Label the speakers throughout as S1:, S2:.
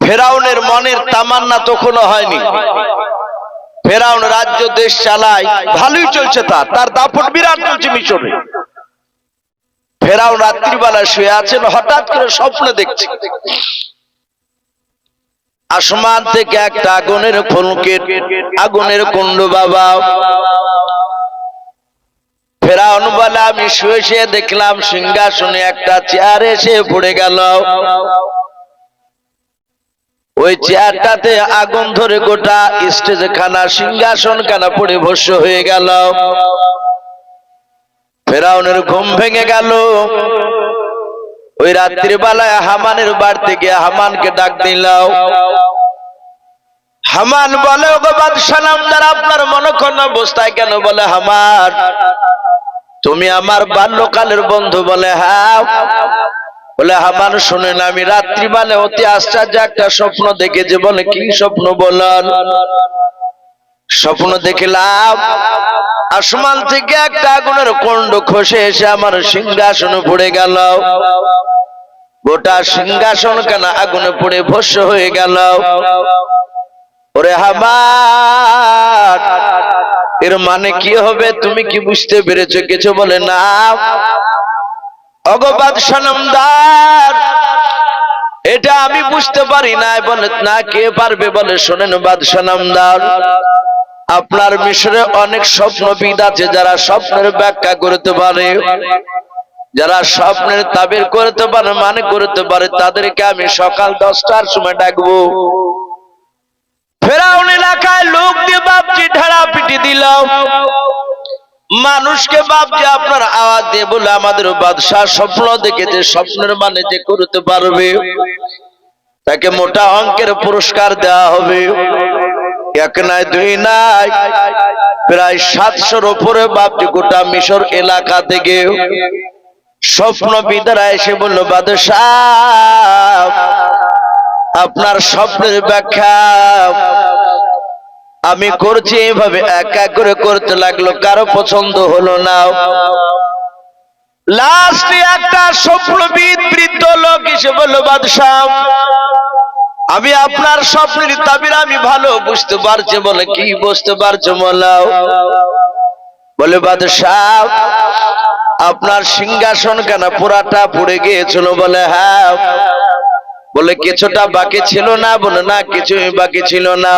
S1: ফেরাউনের মনের তামান্না তখনও হয়নি। ফেরাউন রাজ্য দেশ চালায়, ভালোই চলছে, তার দাপট বিরাট চলছে মিশরে। ফেরাউন রাত্রিবেলা শুয়ে আছেন, হঠাৎ করে স্বপ্ন দেখছে আসমান থেকে একটা আগুনের ফুলকে, আগুনের কুণ্ড। বাবা ফেরাউন বলে, আমি শুয়ে শুয়ে দেখলাম সিংহাসনে একটা চেয়ার এসে পড়ে গেল। ওই চেয়ারটাতে আগুন ধরে গোটা স্টেজ খানা, সিংহাসন খানা পড়ে ভস্ম হয়ে গেল। ফেরাউনের ঘুম ভেঙে গেল। ওই রাত্রিবেলায় হামানের বাড়িতে গিয়ে হামানকে ডাক দিল। হামান বলে, ওগো বাদশাহ নামদার, আপনার মনক্ষণ অবস্থায় কেন? বলে, হামান তুমি আমার বাল্যকালের বন্ধু? বলে, হ্যাঁ। বলে, হামান শুনেন, আমি রাত্রিবেলা অতি আশ্চর্য একটা স্বপ্ন দেখেছি। বলে, কি স্বপ্ন বলেন? স্বপ্ন দেখলাম আসমান থেকে একটা আগুনের কুণ্ড খসে এসে আমার সিংহাসনে পড়ে গেল। গোটা সিংহাসন কেন আগুনে পড়ে ভস্ম হয়ে গেল। ওরে হামান, এর মানে কি হবে? তুমি কি বুঝতে পেরেছো কিছু? বলে, না। ওগো বাদশাহ নামদার, এটা আমি বুঝতে পারি না। বলে, না, কে পারবে? বলে, শোনেন বাদশাহ নামদার, আপনার মিশরে অনেক স্বপ্নবিদ আছে যারা স্বপ্নের ব্যাখ্যা করতে পারে, যারা স্বপ্নের তাবির করতে পারে, মানে করতে পারে, তাদেরকে আমি সকাল 10টার সময় ডাকবো। ফেরাউন এলাকায় লোক দিয়ে বাপজি ঢাড়া পিটি দিল। মানুষকে বাপজি আপনার আওয়াজ দিয়ে বলে, আমাদের বাদশাহ স্বপ্ন দেখেছে, স্বপ্নের মানে যে করতে পারবে তাকে মোটা অঙ্কের পুরস্কার দেওয়া হবে। এক নাই, দুই নাই, প্রায় 700-র উপরে বাপজি গোটা মিশর এলাকা থেকে স্বপ্নবিদরা এসে বলল, বাদশাহ আপনার স্বপ্নের ব্যাখ্যা আমি করছি। এইভাবে এক এক করে করতে লাগলো, কারো পছন্দ হলো না। লাস্টে একটা স্বপ্নবিদ বৃদ্ধ লোক এসে বলল, বাদশাহ আমি আপনার স্বপ্নের তাবির আমি ভালো বুঝতে পারছি। বলে, কি বুঝতে পারছো বলাও? বলে, বাদশাহ আপনার সিংহাসন কেন পুরাটা পড়ে গিয়েছিল? বলে, হ্যাঁ। বলে, কিছুটা বাকি ছিল না? বলে, না, কিছুই বাকি ছিল না।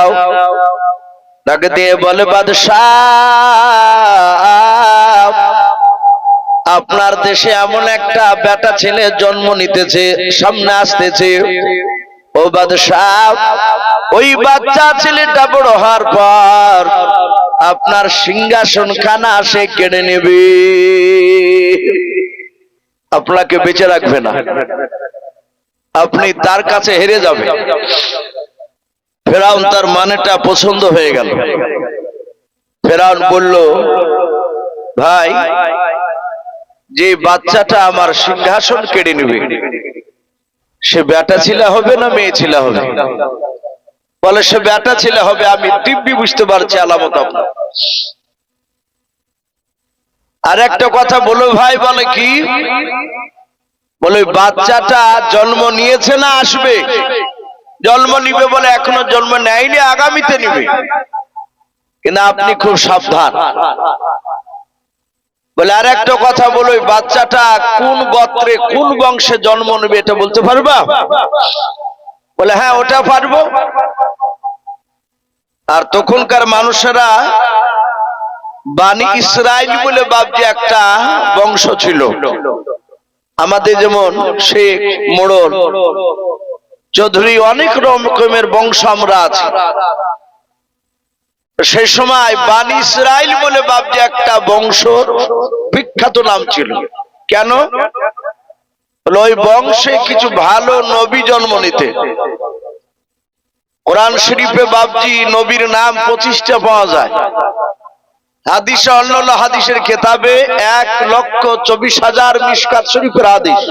S1: তাকে দিয়ে বলে, বাদশাহ আপনার দেশে এমন একটা বেটা ছেলে জন্ম নিতেছে, সামনে আসতেছে। ও বাদশাহ, ওই বাচ্চা ছেলেটা বড় হওয়ার পর আপনার সিংহাসন খানা সে কেড়ে নেবে, আপনাকে বেঁচে রাখবে না, আপনি তার কাছে হেরে যাবে। ফেরাউন তার মানেটা পছন্দ হয়ে গেল। ফেরাউন বলল, ভাই যে বাচ্চাটা আমার সিংহাসন কেড়ে নেবে সে বেটা ছেলে হবে না মেয়ে ছেলে হবে? বলে, সে বেটা ছেলে হবে, আমি দিব্যি বুঝতে পারছি আলামত আপনার। আর একটা কথা বলো ভাই। বলে, কি? বলে, বাচ্চাটা জন্ম নিয়েছে না আসবে? জন্ম নিবে। বলে, এখনো জন্ম নেয়নি, আগামীতে নিবে, কিন্তু আপনি খুব সাবধান। বলে, আর একটা কথা বলো, বাচ্চাটা কোন গোত্রে কোন বংশে জন্ম নেবে এটা বলতে পারবা? বলে, হ্যাঁ, ওটা পারবো। আর তখনকার মানুষেরা বানি ইসরাইল বলে বাপজি একটা বংশ ছিল। আমাদের যেমন শেখ, মোড়ল, চৌধুরী, অনেক রকমের বংশ আমরা আছি। সেই সময় বানি ইসরাইল বলে বাপজি একটা বংশর বিখ্যাত নাম ছিল। কেন? ওই বংশে কিছু ভালো নবী জন্ম নিতে। কোরআন শরীফে বাপজি নবীর নাম 25টা পাওয়া যায়। হাদিসে অন্যান্য হাদিসের কিতাবে 1,24,000 মিশকাত শরীফের হাদিস।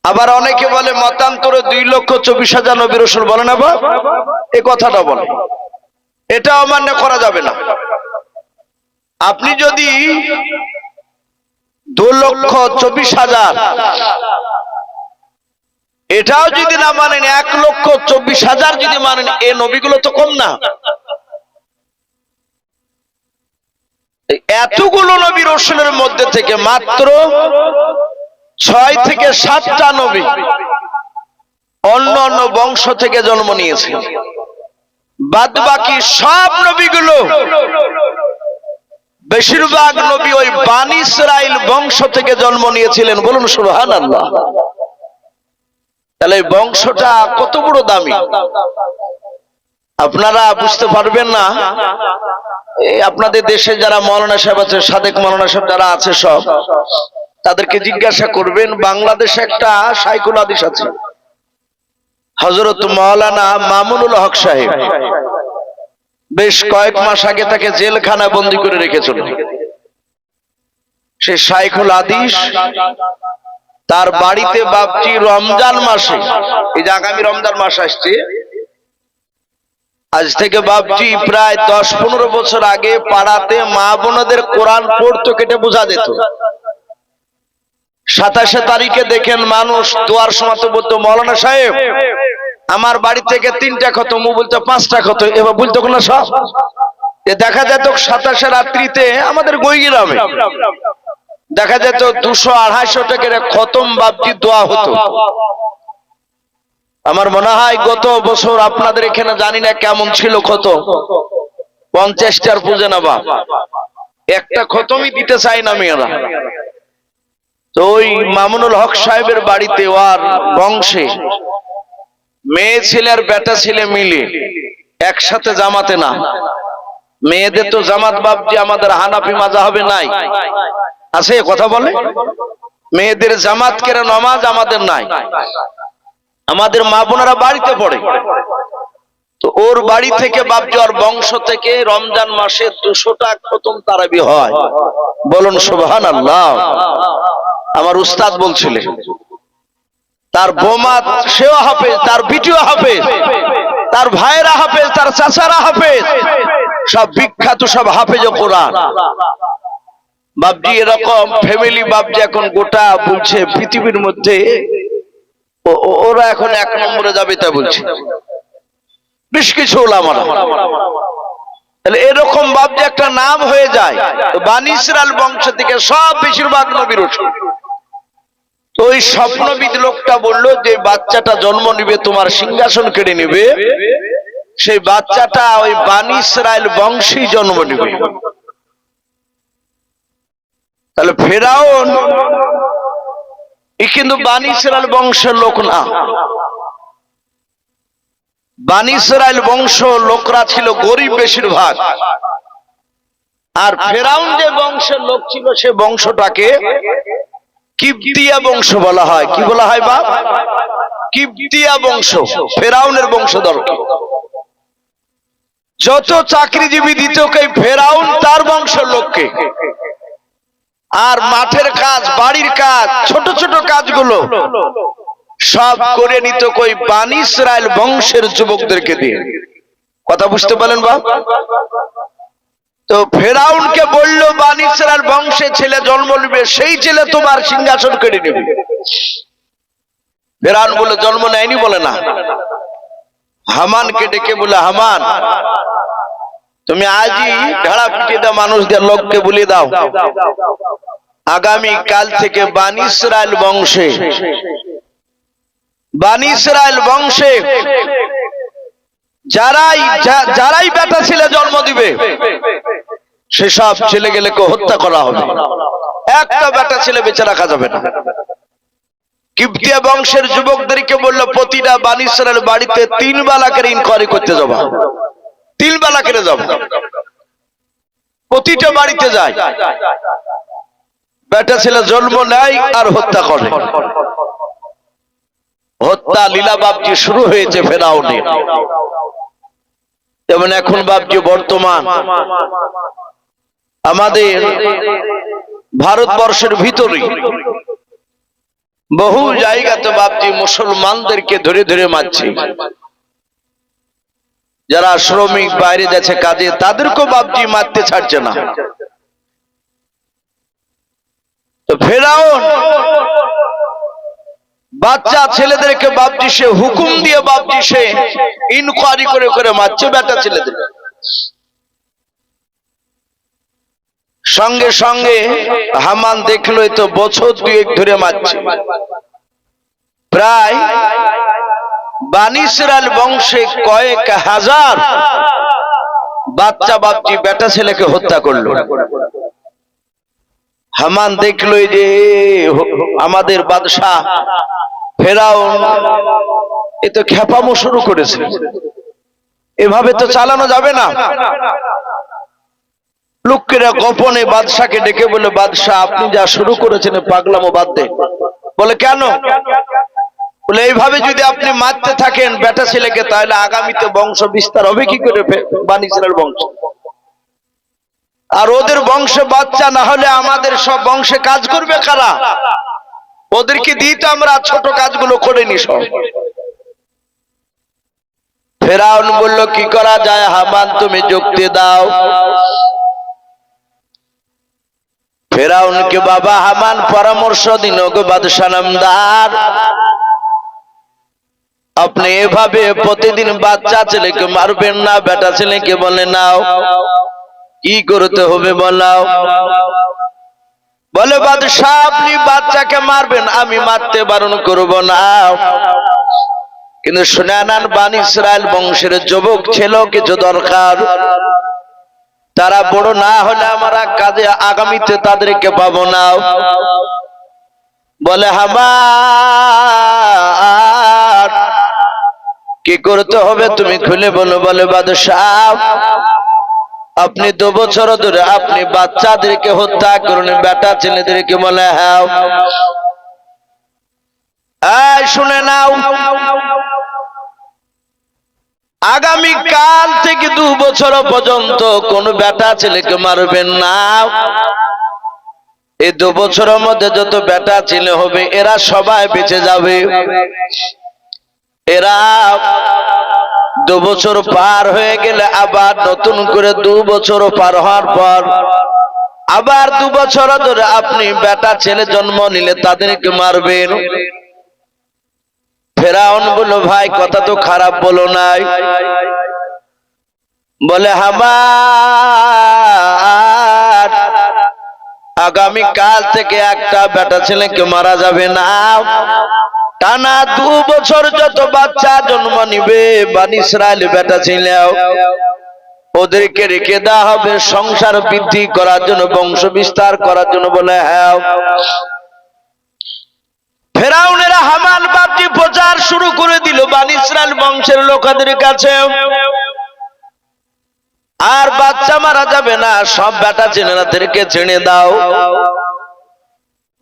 S1: আবার অনেকে বলে মতান্তরে 2,24,000 নবী রাসূল। বলে না বা এই কথাটা বলে, এটা অমান্য করা যাবে না। আপনি যদি 2,24,000 এটাও যদি না মানেন, 1,24,000 যদি মানেন, এ নবীগুলো তো কম না। এতগুলো নবী রাসূলের মধ্যে থেকে মাত্র 6 থেকে 7টা নবী অন্য অন্য বংশ থেকে জন্ম নিয়েছে। বাদ বাকি সব নবীগুলো, বেশিরভাগ নবী ওই বানী ইসরাইল বংশ থেকে জন্ম নিয়েছিলেন। বলুন সুবহানাল্লাহ। তাহলে এই বংশটা কত বড় দামি আপনারা বুঝতে পারবেন না। আপনাদের দেশে যারা মাওলানা সাহেব আছে, সাদেক মাওলানা সাহেব যারা আছে, সব তাদেরকে জিজ্ঞাসা করবেন, বাংলাদেশে একটা শাইখুল হাদিস আছে হযরত মাওলানা মামুনুল হক সাহেব। বেশ কয়েক মাস আগে তাকে জেলখানায় বন্দী করে রেখেছিল। সে শাইখুল হাদিস, তার বাড়িতে বাপজি রমজান মাসে, এই যে আগামী রমজান মাস আসছে, আজ থেকে বাপজি প্রায় 10-15 বছর আগে পাড়াতে মা বোনদের কোরআন পড়তো, কেটে বোঝা যেত। 27 তারিখে দেখেন মানুষ দোয়ার সময় তো বলতো, মাওলানা সাহেব আমার বাড়ি থেকে 3টা খতম, ও বলতো 5টা খতম, এবার বলতো না সব। দেখা যেত 27 রাত্রিতে আমাদের গৈগ্রামে দেখা যেত 200-250 টাকার খতম বাপজি দোয়া হতো। আমার মনে হয় গত বছর আপনাদের এখানে জানি না কেমন ছিল, কত 50টার পুজো না বাপ, একটা খতমই দিতে চাই না মেয়েরা। তো ওই মামুনুল হক সাহেবের বাড়িতে ওর বংশে মেয়ে ছেলে আর বেটা ছেলে মিলে একসাথে জামাতে না, মেয়েদের তো জামাত বাপজি আমাদের হানাফি মাযহাবে নাই, আছে কথা বলে, মেয়েদের জামাত করে নামাজ আমাদের নাই, আমাদের মা বোনেরা বাড়িতে পড়ে। তো ওর বাড়ি থেকে বাপজি ওর বংশ থেকে রমজান মাসে 200টা খতম তারাবি হয়। বলুন সুবহানাল্লাহ। আমার উস্তাদ বলছিলেন, তার বোমা সেও হাফেজ, তার বিটিও হাফেজ, তার ভাইরা হাফেজ, তার চাচারা হাফেজ, সব বিখ্যাত সব হাফেজ কোরআন। বাপজি এরকম ফ্যামিলি বাপজি এখন গোটা বলছে পৃথিবীর মধ্যে ওরা এখন 1 নম্বরে যাবে, তা বলছে বেশ কিছু ওলামারা। তাহলে এরকম বাপজি একটা নাম হয়ে যায়। তো বানী ইসরাইল বংশ থেকে সব বেশিরভাগ নবী রাসূল। তো ওই স্বপ্নবিদ লোকটা বলল যে বাচ্চাটা জন্ম নিবে, তোমার সিংহাসন কেড়ে নেবে, সেই বাচ্চাটা ওই বানী ইসরাইল বংশেই জন্ম নেবে। তাহলে ফেরাউন কিন্তু বানী ইসরাইল বংশের লোক না। বানী ইসরাইল বংশ লোকরা ছিল গরিব বেশিরভাগ, আর ফেরাউন যে বংশের লোক ছিল সে বংশটাকে কিবতিয়া বংশ বলা হয়। কি বলা হয় বাপ? কিবতিয়া বংশ, ফেরাউনের বংশধর। যত চাকরিজীবী দিত কে ফেরাউন তার বংশের লোককে, আর মাঠের কাজ, বাড়ির কাজ, ছোট ছোট কাজগুলো সব করে নিত কই বানী ইসরাইল বংশের যুবকদেরকে দিয়ে। কথা বুঝতে পারলেন বাপ? তো ফেরাউনকে বলল বানী ইসরাইল বংশে ছেলে জন্ম নেবে, সেই ছেলে তোমার সিংহাসন কেড়ে নেবে। ফেরাউন বলে জন্ম নেয়নি, বলে না। হামানকে ডেকে বলে, হামান তুমি আজই ঢাড়া পিটিয়ে দাও, মানুষদের লোককে বলে দাও আগামী কাল থেকে বানী ইসরাইল বংশে, বানী ইসরাইল বংশে যারাই বেটা ছেলে জন্ম দিবে সেসব ছেলেগুলোকে হত্যা করা হবে, একটা বেটা ছেলে বেঁচে রাখা যাবে না। কিবতিয়া বংশের যুবকদেরকে বলল প্রতিটা বানী ইসরাইল বাড়িতে 3 বেলা করে ইনকোয়ারি করতে যাবা, 3 বেলা করে যাবো, প্রতিটা বাড়িতে যায়, বেটা ছেলে জন্ম নেয় আর হত্যা করে। হত্যা লীলা বাপজি শুরু হয়েছে ফেরাউনের। যেমন এখন বাপজি বর্তমান আমাদের ভারতবর্ষের ভিতরে বহু জায়গাতে বাপজি মুসলমানদেরকে ধরে ধরে মারছে। যারা শ্রমিক বাইরে যাচ্ছে কাজে তাদেরকেও বাপজি মারতে ছাড়ছে না। তো ফেরাউন বাচ্চা ছেলেদেরকে বাপজি সে হুকুম দিয়ে বাপজি সে ইনকোয়ারি করে করে মারছে বেটা ছেলেদের। সঙ্গে সঙ্গে হামান দেখলো তো বছর দুয়েক ধরে মারছে। প্রায় বনী ইসরাইল বংশে কয়েক হাজার বাচ্চা বাপজি বেটা ছেলেকে হত্যা করলো। হামান দেখলো যে আমাদের বাদশাহ ফেরাউন এ তো খেপামো শুরু করেছে, এভাবে তো চালানো যাবে না। লোকেরা গোপনে বাদশাকে ডেকে বলে, বাদশাহ আপনি যা শুরু করেছেন পাগলামো বাদ দে। বলে কেন? বলে এইভাবে যদি আপনি মারতে থাকেন বেটা ছেলেকে তাহলে আগামীতে বংশ বিস্তার হবে কি করে বনী ইসরাইল বংশ, আর ওদের বংশে বাচ্চা না হলে আমাদের সব বংশে কাজ করবে কারা? ওদেরকে দিয়ে তো আমরা ছোট কাজগুলো করে নি সব। ফেরাউন বলল কি করা যায়? হামান তুমি যুক্তি দাও। ফেরাউনকে বাবা হামান পরামর্শ দিল, গো বাদশাহ নামদার, আপনি এভাবে প্রতিদিন বাচ্চা ছেলেকে মারবেন না, বেটা ছেলেকে বলে নাও কি করতে হবে বলাও। বলে বাদশাহ আপনি বাচ্চাকে মারবেন, আমি মারতে বারণ করব না, কিন্তু শুনে নেন বনী ইসরাইল বংশের যুবক ছিল কিছু দরকার, তারা বড় না হলে আমরা কাজে আগামীতে তাদেরকে পাবো না। বলে হামান কি করতে হবে তুমি খুলে বলো। বলে বাদশাহ আপনি 2 বছর ধরে আপনি বাচ্চাদেরকে হত্যা করুন, বেটা ছেলেদেরকে। বলে হ্যাঁ। এই শুনে নাও, আগামী কাল থেকে 2 বছর পর্যন্ত কোন বেটা ছেলেকে মারবেন না। এই 2 বছরের মধ্যে যত বেটা ছেলে হবে এরা সবাই বেঁচে যাবে। এরা 2 বছর পার হয়ে গেলে আবার নতুন করে 2 বছর পার হওয়ার পর আবার 2 বছর ধরে আপনি বেটা ছেলে জন্ম নিলে তাদেরকে মারবেন। ফেরাউন বলল ভাই কথা তো খারাপ বলো নাই। বলে হামান আগামী কাল থেকে একটা বেটা ছেলেকে মারা যাবে না, টানা 2 বছর যত বাচ্চা জন্ম নিবে বনী ইসরাইল বেটা ছেলে ওদেরকে রেখে দেওয়া হবে সংসার বৃদ্ধি করার জন্য, বংশ বিস্তার করার জন্য। বলে হ্যাঁ। ফেরাউনেরা হামান বাপজি প্রচার শুরু করে দিল বনী ইসরাইল বংশের লোকদের কাছে, আর বাচ্চা মারা যাবে না, সব বেটা ছেলেদেরকে ছেড়ে দাও।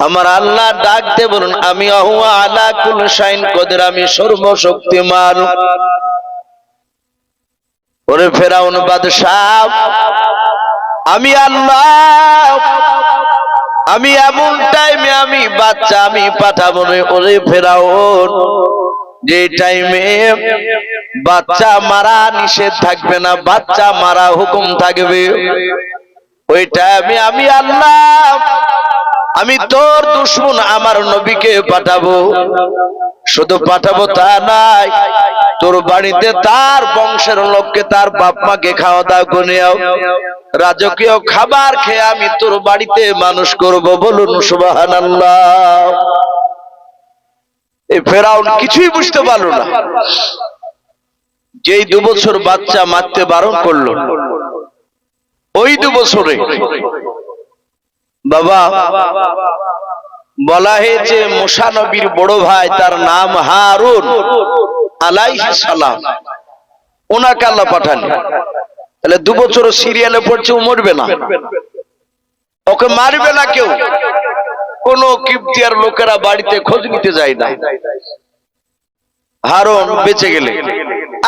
S1: আমার আল্লাহ ডাক দে বলুন আমি আহুয়া আলা কুল শাইন কদির, আমি সর্বশক্তিমান। ওরে ফেরাউন বাদশাহ আমি আল্লাহ, আমি এমন টাইমে আমি বাচ্চা আমি পাঠাবো। ওরে ফেরাউন যে টাইমে বাচ্চা মারা নিষেধ থাকবে না, বাচ্চা মারা হুকুম থাকবে, ওই টাইমে আমি আল্লাহ আমি তোর দুশমন আমার নবীকে পাঠাবো। শুধু পাঠাবো তা নাই, তোর বাড়িতে তার বংশের লোককে তার বাপ মাকে খাওয়া দাওয়া করে রাজকীয় খাবার খেয়ে আমি তোর বাড়িতে মানুষ করব। বলুন সুবহানাল্লাহ। এই ফেরাউন কিছুই বুঝতে পারলো না, যেই 2 বছর বাচ্চা মারতে বারণ করলো ওই 2 বছরে বাবা বলা হয়েছে মুসা নবীর বড় ভাই তার নাম হারুন আলাইহিস সালাম, ওনাকে আল্লাহ পাঠান। তাহলে 2 বছর সিরিয়ালে পড়ছে, ও মরবে না, ওকে মারবে না কেউ। কোন কিপ্তিয়ার লোকেরা বাড়িতে খোঁজ নিতে যায় না। হারুন বেঁচে গেলে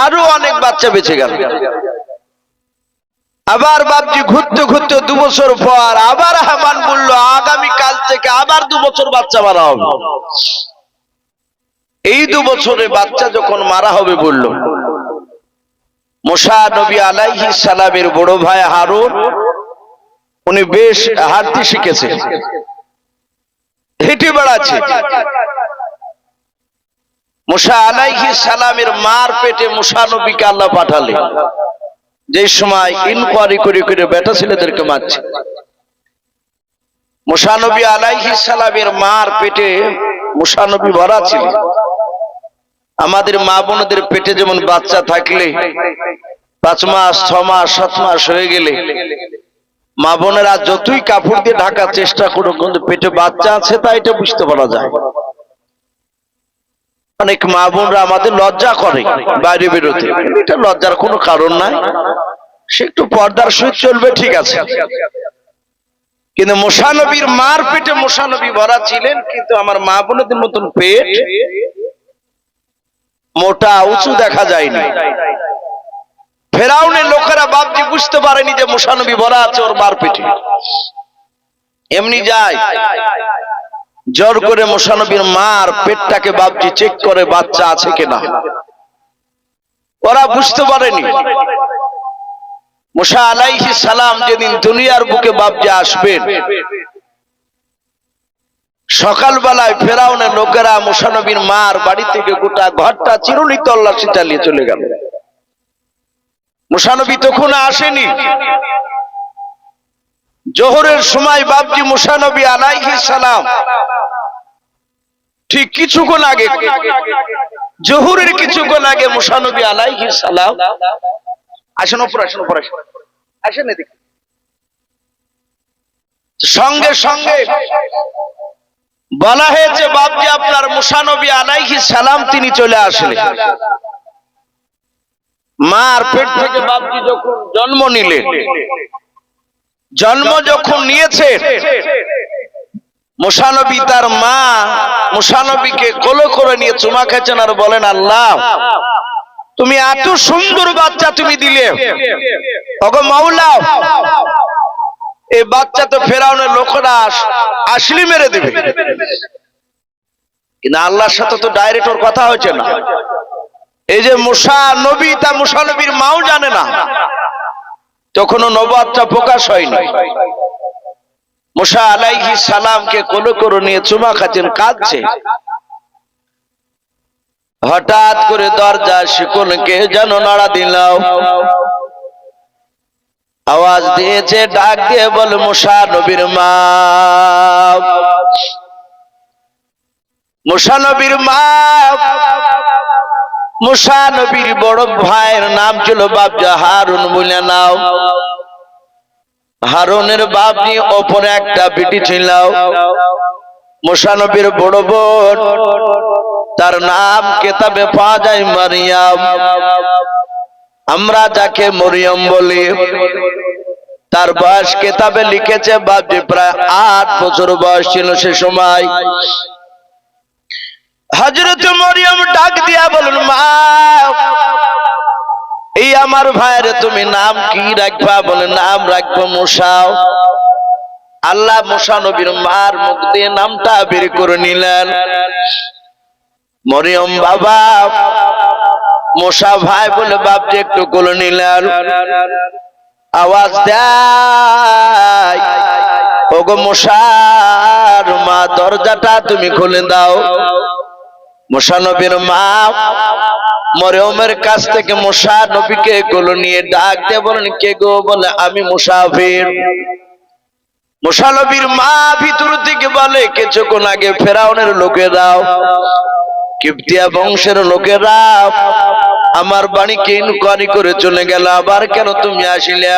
S1: আরো অনেক বাচ্চা বেঁচে গেল। আবার বাপজি ঘুরতে ঘুরতে 2 বছর পর আবার হামান বলল আগামী কাল থেকে আবার 2 বছর বাচ্চা মারা হবে। এই 2 বছরে বাচ্চা যখন মারা হবে বলল, মুসা নবী আলাইহিস সালামের বড় ভাই হারুন উনি বেশ হাঁটতে শিখেছে, হেঁটে বেড়াচ্ছে। মুসা আলাইহিস সালামের মার পেটে মুসা নবীকে আল্লাহ পাঠালেন, যে সময় ইনকোয়ারি করে করে বেটা ছেলেদেরকে মারছে। মুসা নবী আলাইহিস সালামের মার পেটে মুসা নবী ভরা ছিল। আমাদের মা বোনদের পেটে যেমন বাচ্চা থাকলে 5 মাস 6 মাস 7 মাস হয়ে গেলে মা বোনেরা যতই কাপড় দিয়ে ঢাকার চেষ্টা করুক, কিন্তু পেটে বাচ্চা আছে তা এটা বুঝতে পারা যায়। অনেক মা বোনরা আমাদের লজ্জা করে বাইরে বেরোতে, এটা লজ্জার কোনো কারণ নাই, সে একটু পর্দার সহিত চলবে, ঠিক আছে। কিন্তু মুসা নবীর মার পেটে মুসা নবী ভরা ছিলেন, কিন্তু আমার মা বোনদের মতন পেট মোটা উঁচু দেখা যায়নি। ফেরাউনের লোকেরা বাপজি বুঝতে পারেনি যে মুসা নবী ভরা আছে ওর মার পেটে, এমনি যায় জোর করে মুসা নবীর মার পেটটাকে বাপজি চেক করে বাচ্চা আছে কিনা। ওরা বুঝতে পারেনি মুসা আলাইহিস সালাম যেদিন দুনিয়ার বুকে বাপজি আসবেন, সকালবেলায় ফেরাউনের লোকেরা মুসা নবীর মার বাড়ি থেকে গোটা ঘরটা চিরুনি তল্লাশি চালিয়ে চলে গেল। মুসা নবী তখন আসেনি। জোহরের সময় বাপজি মুসা নবী আলাইহিস সালাম ঠিক কিছুক্ষণ আগে, জোহরের কিছুক্ষণ আগে মুসা নবী আলাইহিস সালাম আসেন উপর, আসেন উপর, আসেন এদিকে। সঙ্গে সঙ্গে বলা হয়েছে বাপজি আপনার মুসা নবী আলাইহিস সালাম তিনি চলে আসলেন। মার পেট থেকে বাপজি যখন জন্ম নিলেন, জন্ম যখন নিয়েছে মুসা নবী তার মা মুসা নবীকে কোলে করে নিয়ে চুমা খেয়েছেন আর বলেন, আল্লাহ তুমি এত সুন্দর বাচ্চা তুমি দিলে, ওগো মাওলা এই বাচ্চা তো ফেরাউনের লোকেরা আসলি মেরে দেবে। কিন্তু আল্লাহর সাথে তো ডাইরেক্ট ওর কথা হয়েছে না। এই যে মুসা নবী, তা মুসা নবীর মাও জানে না, তখনও নবুয়তটা প্রকাশ হয়নি। মুসা আলাইহিস সালামকে কোলে করে নিয়ে চুমা খাচ্ছেন, কাঁদছে। হঠাৎ করে দরজা শিকলকে যেন নাড়া দিল, আওয়াজ দিয়েছে, ডাক দিয়ে বল মুসা নবীর মা। মুসা নবীর মা, মুসা নবীর বড় ভাইয়ের নাম ছিল বাপজি হারুন বলে নাও। হারুনের বাপজি ওপরে একটা বিটি ছিল, মুসা নবীর বড় বোন, তার নাম কেতাবে পাওয়া যায় মারিয়াম। আমরা যাকে মরিয়ম বলি, তার বয়স কেতাবে লিখেছে বাপজি প্রায় 8 বছর বয়স ছিল সে সময়। হযরত মরিয়ম ডাক দিয়া বলেন, মা এই আমার ভাইয়ের তুমি নাম কি রাখবা? বলে নাম রাখবো মুসা। আল্লাহ মুসা নবীর মার মুখ দিয়ে নামটা বের করে নিলেন। মরিয়ম বাবা, মুসা ভাই বলে বাপজি একটু কোলে নিলেন। আওয়াজ দেয়, ওগো মুসার মা দরজাটা তুমি খুলে দাও। মুসা নবীর মা মরিয়মের কাছ থেকে মুসা নবীকে কোলে নিয়ে ডাক দিয়ে বলেন, কে গো? বলে আমি মুসাফির। মুসা নবীর মা ভিতর থেকে বলে, কিছুক্ষণ আগে ফেরাউনের লোকেরাও, কিবতিয়া বংশের লোকেরা আমার বাড়িকে ইনকোয়ারি করে চলে গেল, আবার কেন তুমি আসিলে?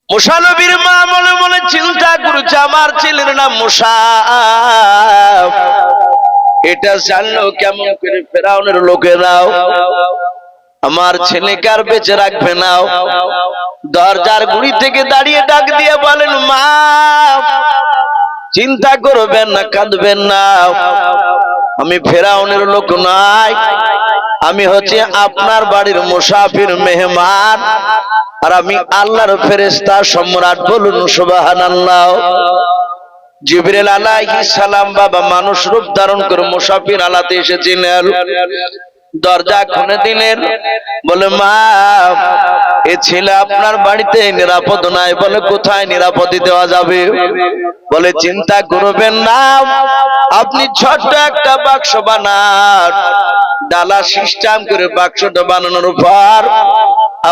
S1: মুসা নবীর মা মনে মনে চিন্তা করছে, আমার ছেলের নাম মুসা, এটা জানলো কেমন করে ফেরাউনের লোকেরাও, আমার ছেলেকে আর বেঁচে রাখবে না। দরজার গুড়ি থেকে দাঁড়িয়ে ডাক দিয়ে বলেন, মা চিন্তা করবেন না, কাঁদবেন না, আমি ফেরাউনের লোক নয়, আমি হচ্ছে আপনার বাড়ির মুসাফির মেহমান, আর আমি আল্লাহর ফেরেশতা সম্রাট। বলুন সুবহানাল্লাহ। জিবরিল আলাইহিস সালাম বাবা মানুষ রূপ ধারণ করে মুসাফির আলাতে এসেছিলেন। দরজা খুলে দিলেন, বলে মা এ ছেলে আপনার বাড়িতে নিরাপদ নাই। বলে কোথায় নিরাপদে দেওয়া যাবে? বলে চিন্তা করবেন না, আপনি ছোট্ট একটা বাক্স বানান, ডালা সিস্টেম করে বাক্সটা বানানোর পর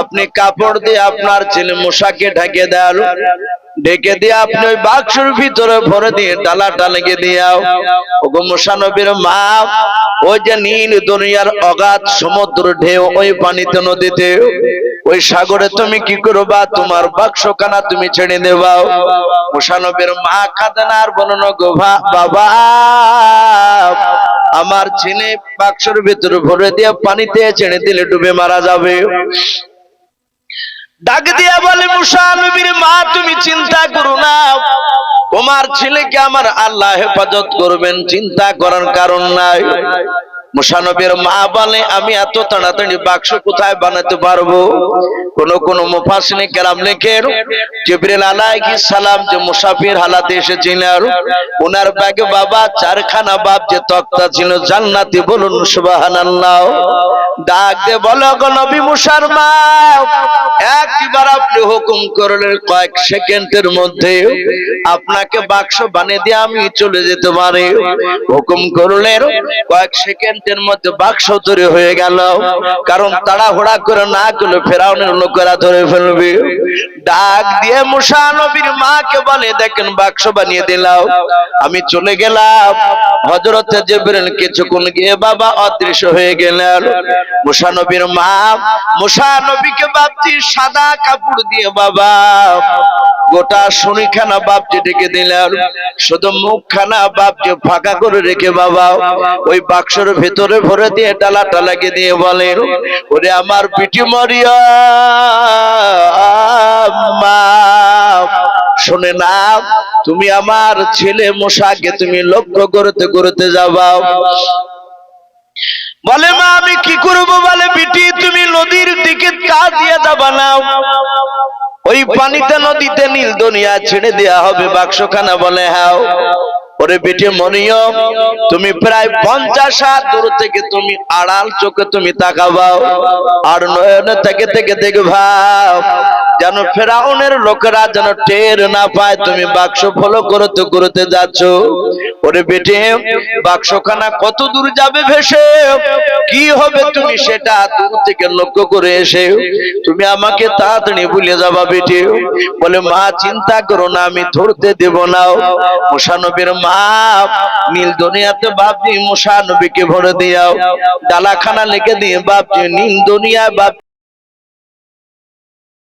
S1: আপনি কাপড় দিয়ে আপনার ছেলে মশাকে ঢেকে দেন, ঢেকে দিয়ে আপনি ওই বাক্সের ভিতরে ভরে দিয়ে ডালাটা লেগে দিয়াও। ওগো মুসা নবীর মা, ওই যে নীল দুনিয়ার অগাধ সমুদ্র ঢেউ, ওই পানিতে নদীতে ওই সাগরে তুমি কি করবা? তোমার বাক্সখানা তুমি ছেড়ে দেবাও। মুসা নবীর মা কাঁদেন আর বলেন, গো বাবা, আমার ছেলে বাক্সের ভিতরে ভরে দিয়ে পানিতে ছেড়ে দিলে ডুবে মারা যাবে। ডাক দিয়া বলে, মুসা নবীর মা তুমি চিন্তা করো না, তোমার ছেলেকে আমার আল্লাহ হেফাজত করবেন, চিন্তা করার কারণ নাই। মুসা নবীর মা বলে, আমি এত তাড়াতাড়ি বাক্স কোথায় বানাতে পারবো? কোন মুফাসসিরিনে কেরাম লেখেন, জিবরিল আলাইহিস সালাম যে মুসাফির হালাতে এসেছিলেন, ওনার ব্যাগে বাবা চারখানা বাপ যে তক্তা ছিল জান্নাতি, বলুন সুবহানাল্লাহ। ডাক দিয়ে বলো, গো নবী মুসার মা, একবার আপনি হুকুম করলেন কয়েক সেকেন্ডের মধ্যে আপনাকে বাক্স বানিয়ে দিয়ে আমি চলে যেতে পারি। হুকুম করলেন, কয়েক সেকেন্ডের মধ্যে বাক্স তৈরি হয়ে গেল। কারণ তাড়াহুড়া করে না করলে ফেরাউনের লোকেরা ধরে ফেলবে। ডাক দিয়ে মুসা নবীর মাকে বলে, দেখেন বাক্স বানিয়ে দিলাম, আমি চলে গেলাম। হযরতে জিবরিল কিছুক্ষণ গিয়ে বাবা অদৃশ্য হয়ে গেলেন। মুসা নবীর মা মুসা নবীকে বাপজি সাদা কাপড় দিয়ে বাবা গোটা শরীরখানা বাপজি ঢেকে দিলেন, শুধু মুখখানা বাপজি ফাঁকা করে রেখে বাবা ওই বাক্সের ভেতরে ভরে দিয়ে ডালাটা লাগিয়ে দিয়ে বলেন, ওরে আমার বিটি মরিয়ম, শুনে না, তুমি আমার ছেলে মুসাকে তুমি লক্ষ্য করতে করতে যাবা। বলে মা আমি কি করব? বলে বিটি তুমি নদীর দিকে কাজ দিয়ে যাবা না, ওই পানিতে নদীতে নীল দুনিয়া ছেড়ে দেয়া হবে বাক্সখানা। বলে হ্যাঁ। ওরে বেটে মনিয়ম, তুমি প্রায় 50 হাত দূর থেকে তুমি আড়াল চোখে তুমি তাকাবাও, আর নয়নে থেকে থেকে দেখবা যেন ফেরাউনের লোকেরা যেন টের না পায় তুমি বাক্স ফলো করতে করতে যাচ্ছ। ওরে বেটে বাক্সখানা কত দূর যাবে ভেসে, কি হবে তুমি সেটা দূর থেকে লক্ষ্য করে এসে তুমি আমাকে তাড়াতাড়ি ভুলে যাবা বেটে। বলে মা চিন্তা করো না, আমি ধরতে দেব না। মুসা নবীর মা নীল দুনিয়াতে বাপজি মুসা নবীকে ভরে দিয়াও, ডালাখানা লেগে দিয়ে বাপজি নীল দুনিয়া বাপ